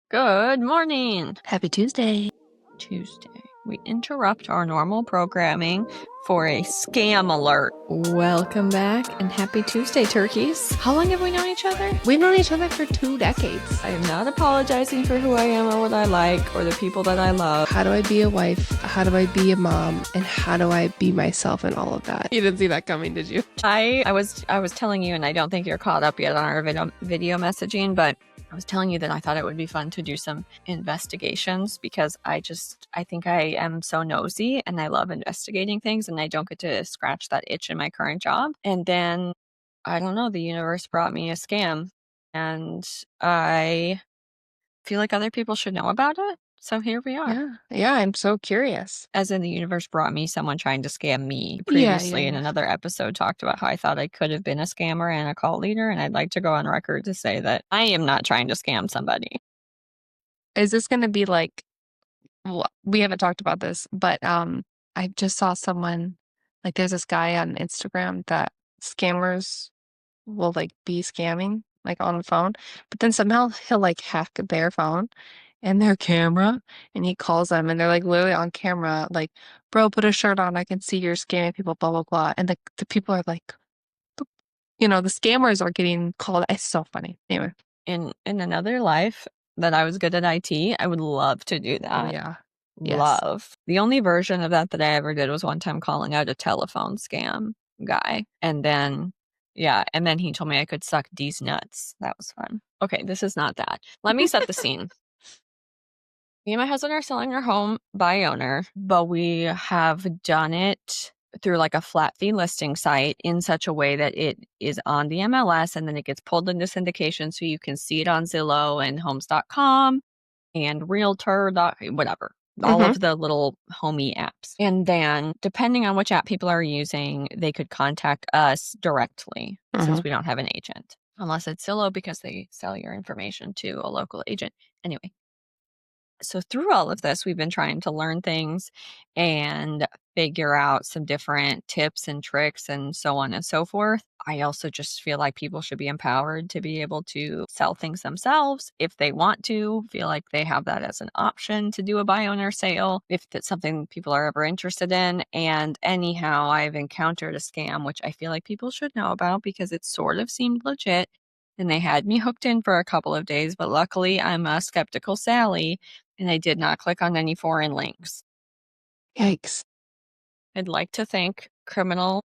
Good morning. Happy Tuesday. Tuesday. We interrupt our normal programming for a scam alert. Welcome back and happy Tuesday, turkeys. How long have we known each other? We've known each other for 2 decades. I am not apologizing for who I am or what I like or the people that I love. How do I be a wife? How do I be a mom? And how do I be myself and all of that? You didn't see that coming, did you? I was telling you, and I don't think you're caught up yet on our video messaging, but I was telling you that I thought it would be fun to do some investigations because I think I am so nosy and I love investigating things and I don't get to scratch that itch in my current job. And then, I don't know, the universe brought me a scam and I feel like other people should know about it. So here we are. Yeah, I'm so curious. As in the universe brought me someone trying to scam me. Previously in another episode talked about how I thought I could have been a scammer and a cult leader. And I'd like to go on record to say that I am not trying to scam somebody. Is this going to be like, well, we haven't talked about this, but I just saw someone, like there's this guy on Instagram that scammers will like be scamming like on the phone, but then somehow he'll like hack their phone and their camera and he calls them and they're like literally on camera like, bro, put a shirt on, I can see you're scamming people, blah blah blah. And the people are like, the scammers are getting called. It's so funny. Anyway, In another life that I was good at IT, I would love to do that. yeah. Love. The only version of that I ever did was one time calling out a telephone scam guy. And then he told me I could suck D's nuts. That was fun. Okay, this is not that. Let me set the scene. Me and my husband are selling our home by owner, but we have done it through like a flat fee listing site in such a way that it is on the MLS and then it gets pulled into syndication so you can see it on Zillow and homes.com and realtor, whatever. All of the little homey apps. And then depending on which app people are using, they could contact us directly since we don't have an agent. Unless it's Zillow because they sell your information to a local agent. Anyway. So through all of this, we've been trying to learn things and figure out some different tips and tricks and so on and so forth. I also just feel like people should be empowered to be able to sell things themselves if they want to, feel like they have that as an option to do a buy owner sale if that's something people are ever interested in. And anyhow, I've encountered a scam, which I feel like people should know about because it sort of seemed legit. And they had me hooked in for a couple of days, but luckily I'm a skeptical Sally. And I did not click on any foreign links. Yikes. I'd like to thank true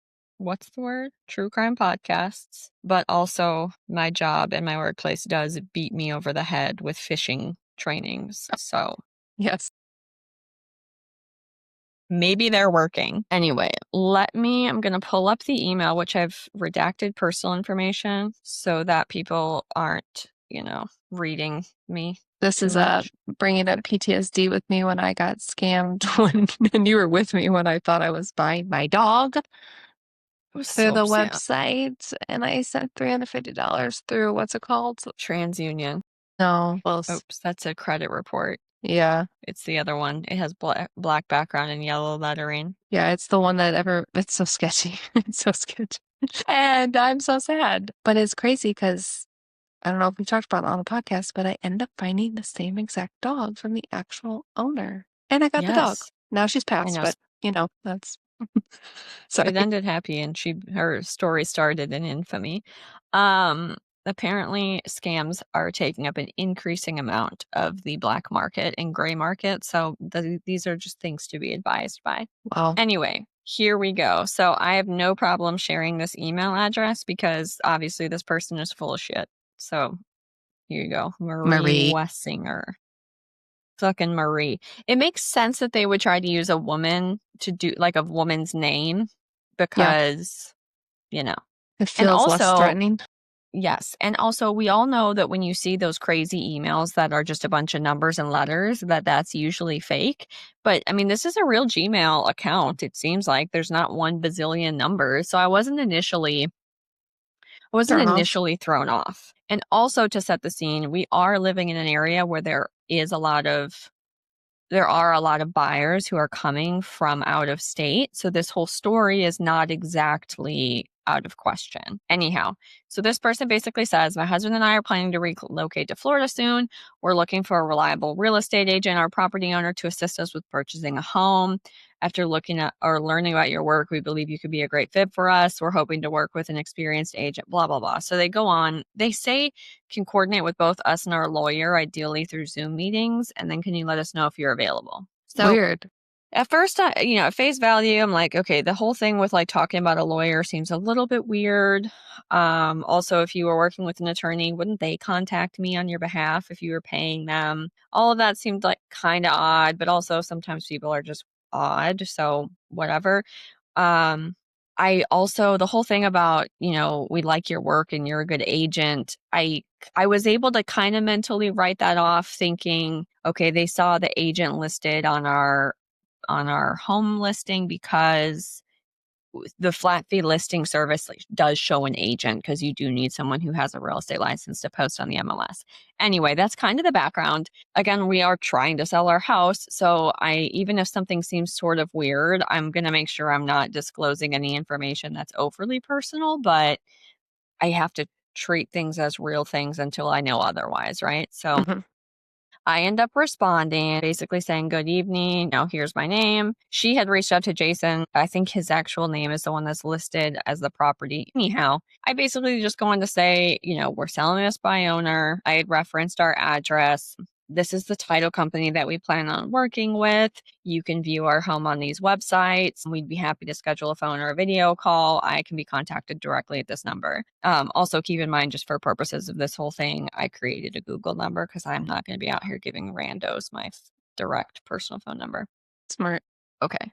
crime podcasts, but also my job and my workplace does beat me over the head with phishing trainings. So yes. Maybe they're working. Anyway, I'm going to pull up the email, which I've redacted personal information so that people aren't, reading me. This is bringing up PTSD with me when I got scammed and you were with me when I thought I was buying my dog through the website and I sent $350 through, what's it called? TransUnion. No. Close. Oops, that's a credit report. Yeah. It's the other one. It has black background and yellow lettering. Yeah, it's the one it's so sketchy. It's so sketchy. And I'm so sad. But it's crazy because I don't know if we talked about it on the podcast, but I end up finding the same exact dog from the actual owner. And I got the dog. Now she's passed, but that's sorry. It ended happy and her story started in infamy. Apparently scams are taking up an increasing amount of the black market and gray market. So these are just things to be advised by. Wow. Anyway, here we go. So I have no problem sharing this email address because obviously this person is full of shit. So here you go. Marie Wessinger. Fucking Marie. It makes sense that they would try to use a woman to do like a woman's name because, it feels less threatening. Yes. And also we all know that when you see those crazy emails that are just a bunch of numbers and letters, that's usually fake. But I mean, this is a real Gmail account. It seems like there's not 1 bazillion numbers. So I wasn't initially thrown off. And also to set the scene, we are living in an area where there are a lot of buyers who are coming from out of state. So this whole story is not exactly out of question. Anyhow, so this person basically says, my husband and I are planning to relocate to Florida soon. We're looking for a reliable real estate agent or property owner to assist us with purchasing a home. After looking at or learning about your work, we believe you could be a great fit for us. We're hoping to work with an experienced agent, blah, blah, blah. So they go on. They say can coordinate with both us and our lawyer, ideally through Zoom meetings. And then can you let us know if you're available? So Weird. at first, at face value, I'm like, okay, the whole thing with like talking about a lawyer seems a little bit weird. Also, if you were working with an attorney, wouldn't they contact me on your behalf if you were paying them? All of that seemed like kind of odd, but also sometimes people are just odd. So whatever. I also, the whole thing about, we like your work and you're a good agent. I was able to kind of mentally write that off thinking, okay, they saw the agent listed on our home listing because the flat fee listing service does show an agent because you do need someone who has a real estate license to post on the MLS. Anyway, that's kind of the background. Again, we are trying to sell our house. So even if something seems sort of weird, I'm going to make sure I'm not disclosing any information that's overly personal, but I have to treat things as real things until I know otherwise, right? So I end up responding, basically saying, good evening. Here's my name. She had reached out to Jason. I think his actual name is the one that's listed as the property. Anyhow, I basically just go on to say, we're selling this by owner. I had referenced our address. This is the title company that we plan on working with. You can view our home on these websites. We'd be happy to schedule a phone or a video call. I can be contacted directly at this number. Also, keep in mind, just for purposes of this whole thing, I created a Google number because I'm not going to be out here giving randos my direct personal phone number. Smart. Okay.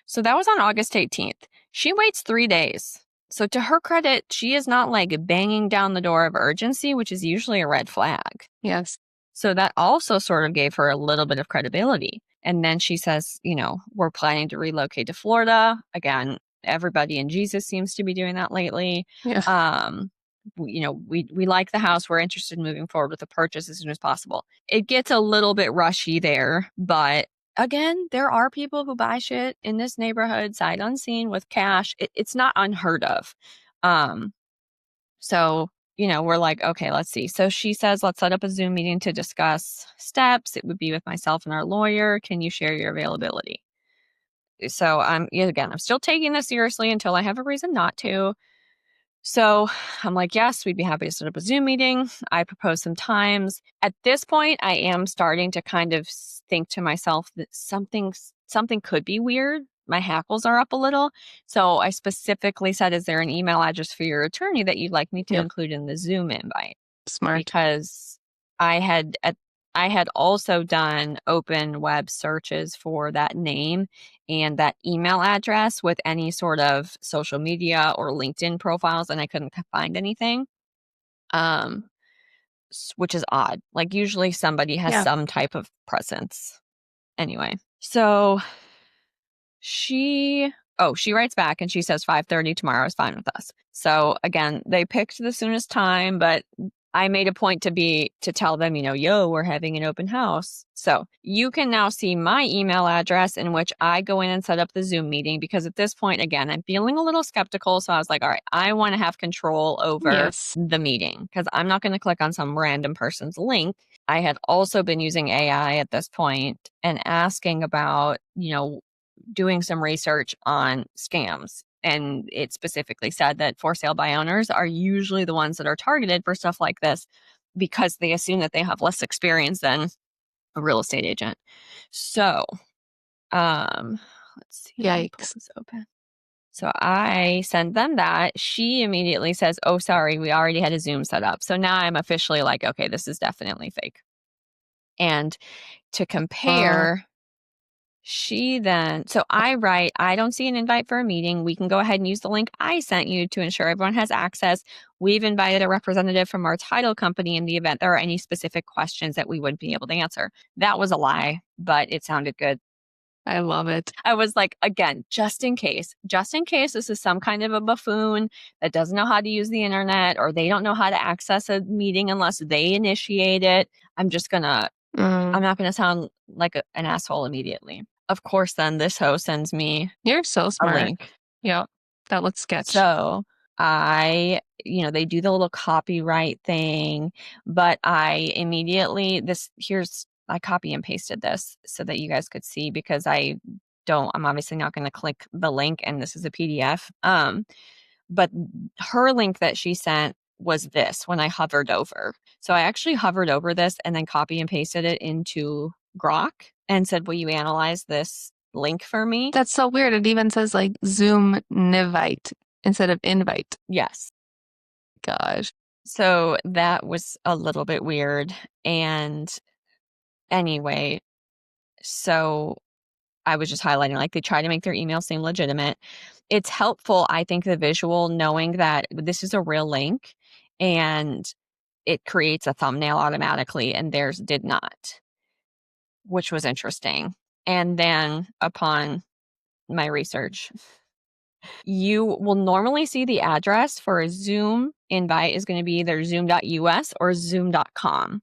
So that was on August 18th. She waits 3 days. So to her credit, she is not like banging down the door of urgency, which is usually a red flag. Yes. So that also sort of gave her a little bit of credibility. And then she says, we're planning to relocate to Florida. Again, everybody in Jesus seems to be doing that lately. Yeah. We like the house. We're interested in moving forward with the purchase as soon as possible. It gets a little bit rushy there, but again, there are people who buy shit in this neighborhood sight unseen with cash. It's not unheard of. So we're like, okay, let's see. So she says, let's set up a Zoom meeting to discuss steps. It would be with myself and our lawyer. Can you share your availability? So I'm still taking this seriously until I have a reason not to. So I'm like, yes, we'd be happy to set up a Zoom meeting. I propose some times. At this point, I am starting to kind of think to myself that something could be weird. My hackles are up a little. So I specifically said, is there an email address for your attorney that you'd like me to include in the Zoom invite? Smart. Because I had also done open web searches for that name and that email address with any sort of social media or LinkedIn profiles, and I couldn't find anything. Which is odd. Like usually somebody has some type of presence. Anyway, so she writes back and she says 5:30 tomorrow is fine with us. So again, they picked the soonest time, but I made a point to tell them, yo, we're having an open house. So you can now see my email address in which I go in and set up the Zoom meeting, because at this point, again, I'm feeling a little skeptical. So I was like, all right, I want to have control over the meeting because I'm not going to click on some random person's link. I had also been using AI at this point and asking about, doing some research on scams. And it specifically said that for sale by owners are usually the ones that are targeted for stuff like this because they assume that they have less experience than a real estate agent. So, let's see. Yikes. Pull this open. So I send them that. She immediately says, oh, sorry, we already had a Zoom set up. So now I'm officially like, okay, this is definitely fake. And to compare... I write, I don't see an invite for a meeting. We can go ahead and use the link I sent you to ensure everyone has access. We've invited a representative from our title company in the event there are any specific questions that we wouldn't be able to answer. That was a lie, but it sounded good. I love it. I was like, again, just in case this is some kind of a buffoon that doesn't know how to use the internet or they don't know how to access a meeting unless they initiate it. I'm not going to sound like an asshole immediately. Of course, then this host sends me You're so smart. a link. Yeah, that looks sketchy. So they do the little copyright thing, but I copy and pasted this so that you guys could see, because I'm obviously not going to click the link, and this is a PDF. But her link that she sent was this when I hovered over. So I actually hovered over this and then copy and pasted it into Grok and said, will you analyze this link for me? That's so weird. It even says like Zoom Nivite instead of invite. Yes. Gosh. So that was a little bit weird. And anyway, so I was just highlighting, like, they try to make their email seem legitimate. It's helpful, I think, the visual, knowing that this is a real link and it creates a thumbnail automatically, and theirs did not, which was interesting. And then upon my research, you will normally see the address for a Zoom invite is going to be either zoom.us or zoom.com.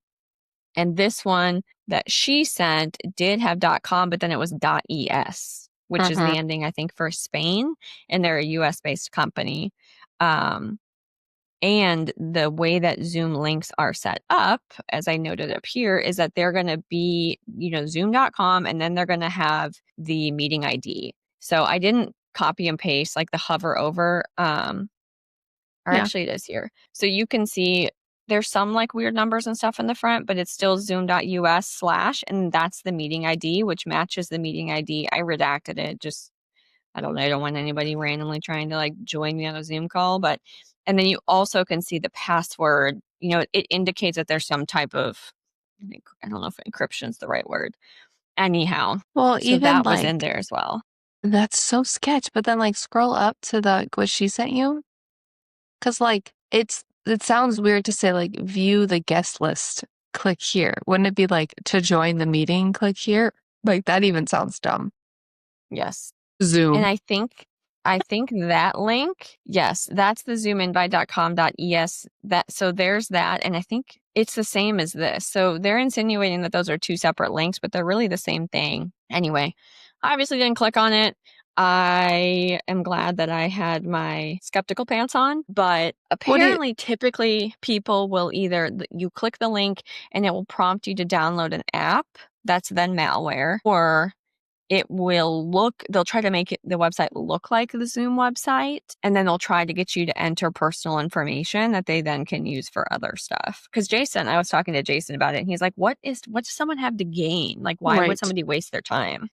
And this one that she sent did have .com, but then it was .es, which is the ending, I think, for Spain, and they're a US-based company. And the way that Zoom links are set up, as I noted up here, is that they're going to be, zoom.com, and then they're going to have the meeting ID. So I didn't copy and paste like the hover over. Actually, it is here. So you can see there's some like weird numbers and stuff in the front, but it's still zoom.us/, and that's the meeting ID, which matches the meeting ID. I redacted it. Just, I don't know. I don't want anybody randomly trying to like join me on a Zoom call. And then you also can see the password. It indicates that there's some type of, I don't know if encryption is the right word. Anyhow, well, so even that was in there as well. That's so sketch. But then like scroll up to what she sent you. Cause like it sounds weird to say like view the guest list, click here. Wouldn't it be like to join the meeting, click here? Like that even sounds dumb. Yes. Zoom. And I think that link, yes, that's the zoominvite.com.es. So there's that. And I think it's the same as this. So they're insinuating that those are two separate links, but they're really the same thing. Anyway, I obviously didn't click on it. I am glad that I had my skeptical pants on, but apparently typically people will you click the link and it will prompt you to download an app that's then malware, or they'll try to make the website look like the Zoom website, and then they'll try to get you to enter personal information that they then can use for other stuff. Because I was talking to Jason about it, and he's like, what does someone have to gain? Like, why would somebody waste their time?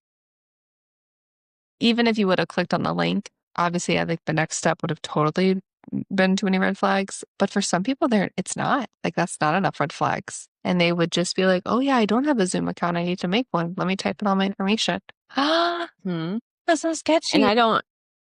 Even if you would have clicked on the link, obviously I think the next step would have totally been too many red flags. But for some people it's not. Like that's not enough red flags. And they would just be like, oh yeah, I don't have a Zoom account. I need to make one. Let me type in all my information. That's so sketchy. And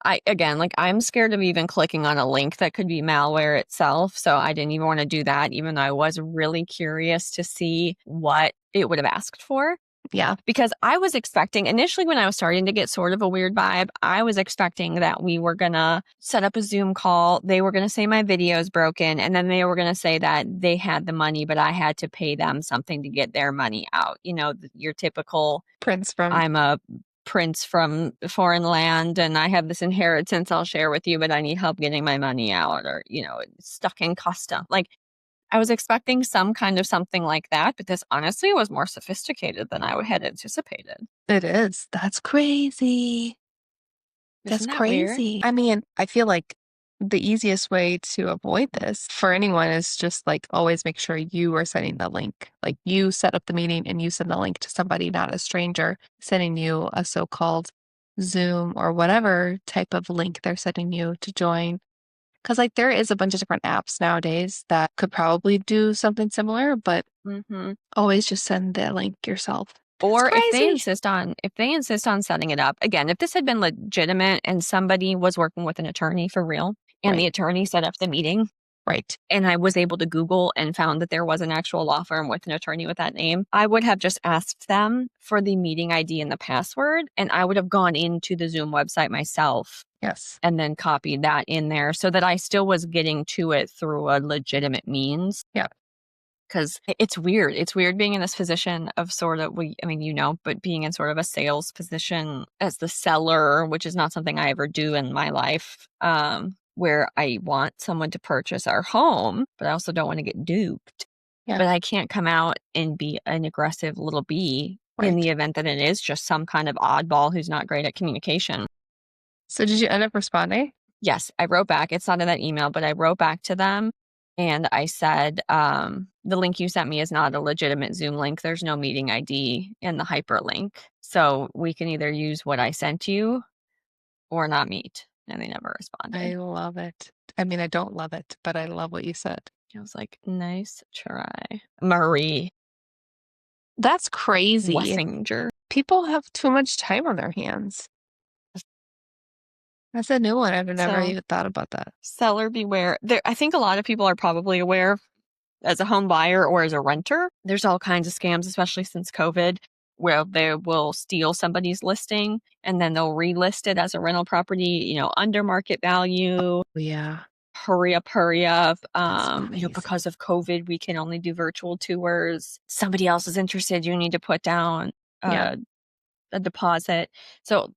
I'm scared of even clicking on a link that could be malware itself. So I didn't even want to do that, even though I was really curious to see what it would have asked for. Yeah. Because I was expecting, initially when I was starting to get sort of a weird vibe, I was expecting that we were going to set up a Zoom call. They were going to say my video is broken. And then they were going to say that they had the money, but I had to pay them something to get their money out. Your typical I'm a prince from foreign land and I have this inheritance I'll share with you, but I need help getting my money out, or, stuck in custom. Like, I was expecting some kind of something like that, but this honestly was more sophisticated than I had anticipated. It is. That's crazy. That's crazy. Weird? I mean, I feel like the easiest way to avoid this for anyone is just like always make sure you are sending the link. Like you set up the meeting and you send the link to somebody, not a stranger sending you a so-called Zoom or whatever type of link they're sending you to join. Because like there is a bunch of different apps nowadays that could probably do something similar, but always just send the link yourself. Or if they insist on setting it up, again, if this had been legitimate and somebody was working with an attorney for real, and the attorney set up the meeting, right, and I was able to Google and found that there was an actual law firm with an attorney with that name, I would have just asked them for the meeting ID and the password, and I would have gone into the Zoom website myself. Yes. And then copied that in there so that I still was getting to it through a legitimate means. Yeah. Because it's weird. It's weird being in this position of but being in sort of a sales position as the seller, which is not something I ever do in my life, where I want someone to purchase our home, but I also don't want to get duped. Yeah. But I can't come out and be an aggressive little bee in the event that it is just some kind of oddball who's not great at communication. So did you end up responding? Yes, I wrote back. It's not in that email, but I wrote back to them and I said, the link you sent me is not a legitimate Zoom link. There's no meeting ID in the hyperlink. So we can either use what I sent you or not meet. And they never responded. I love it. I mean, I don't love it, but I love what you said. I was like, nice try. Marie That's crazy. Wessinger. People have too much time on their hands. That's a new one. I've never even thought about that. Seller beware. I think a lot of people are probably aware as a home buyer or as a renter. There's all kinds of scams, especially since COVID, where they will steal somebody's listing and then they'll relist it as a rental property, under market value. Yeah. Hurry up. Because of COVID, we can only do virtual tours. Somebody else is interested. You need to put down a deposit. So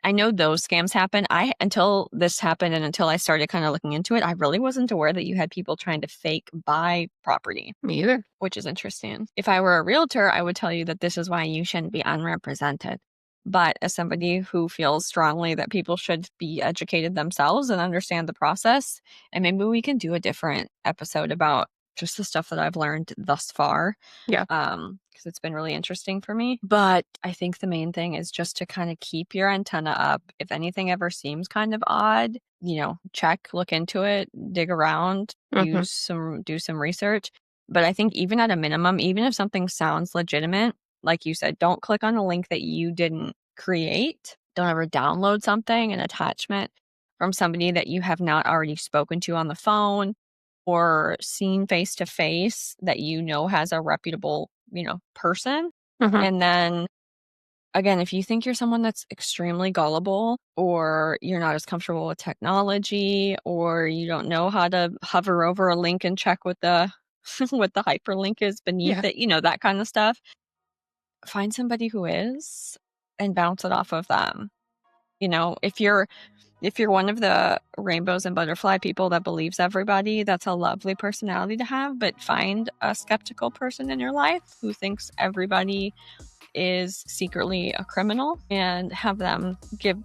I know those scams happen. Until this happened and until I started kind of looking into it, I really wasn't aware that you had people trying to fake buy property. Me either. Which is interesting. If I were a realtor, I would tell you that this is why you shouldn't be unrepresented. But as somebody who feels strongly that people should be educated themselves and understand the process, and maybe we can do a different episode about just the stuff that I've learned thus far. Yeah. Because it's been really interesting for me. But I think the main thing is just to kind of keep your antenna up. If anything ever seems kind of odd, check, look into it, dig around, do some research. But I think even at a minimum, even if something sounds legitimate, like you said, don't click on a link that you didn't create. Don't ever download something, an attachment from somebody that you have not already spoken to on the phone or seen face to face that has a reputable, person. And then again, if you think you're someone that's extremely gullible or you're not as comfortable with technology or you don't know how to hover over a link and check what the what the hyperlink is beneath it, that kind of stuff, find somebody who is and bounce it off of them. If you're one of the rainbows and butterfly people that believes everybody, that's a lovely personality to have, but find a skeptical person in your life who thinks everybody is secretly a criminal and have them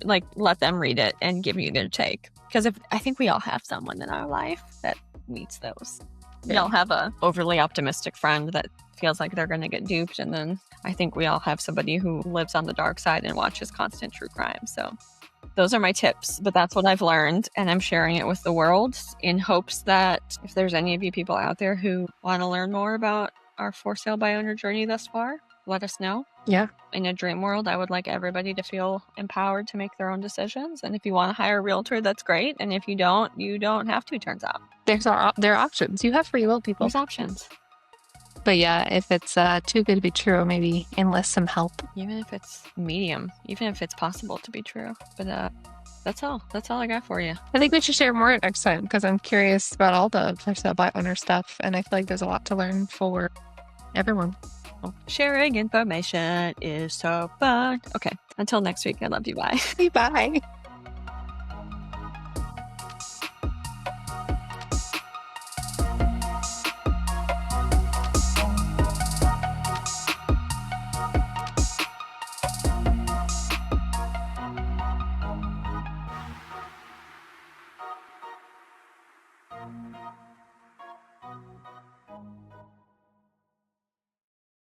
let them read it and give you their take. Because I think we all have someone in our life that meets those. We all have a overly optimistic friend that feels like they're going to get duped. And then I think we all have somebody who lives on the dark side and watches constant true crime. So those are my tips, but that's what I've learned. And I'm sharing it with the world in hopes that if there's any of you people out there who want to learn more about our for sale by owner journey thus far, let us know. Yeah. In a dream world, I would like everybody to feel empowered to make their own decisions. And if you want to hire a realtor, that's great. And if you don't, you don't have to, turns out. There are options. You have free will, people. There's options. But yeah, if it's too good to be true, maybe enlist some help. Even if it's medium, even if it's possible to be true. But that's all. That's all I got for you. I think we should share more next time because I'm curious about all the for sale by owner stuff. And I feel like there's a lot to learn for everyone. Sharing information is so fun. Okay. Until next week, I love you. Bye. Bye.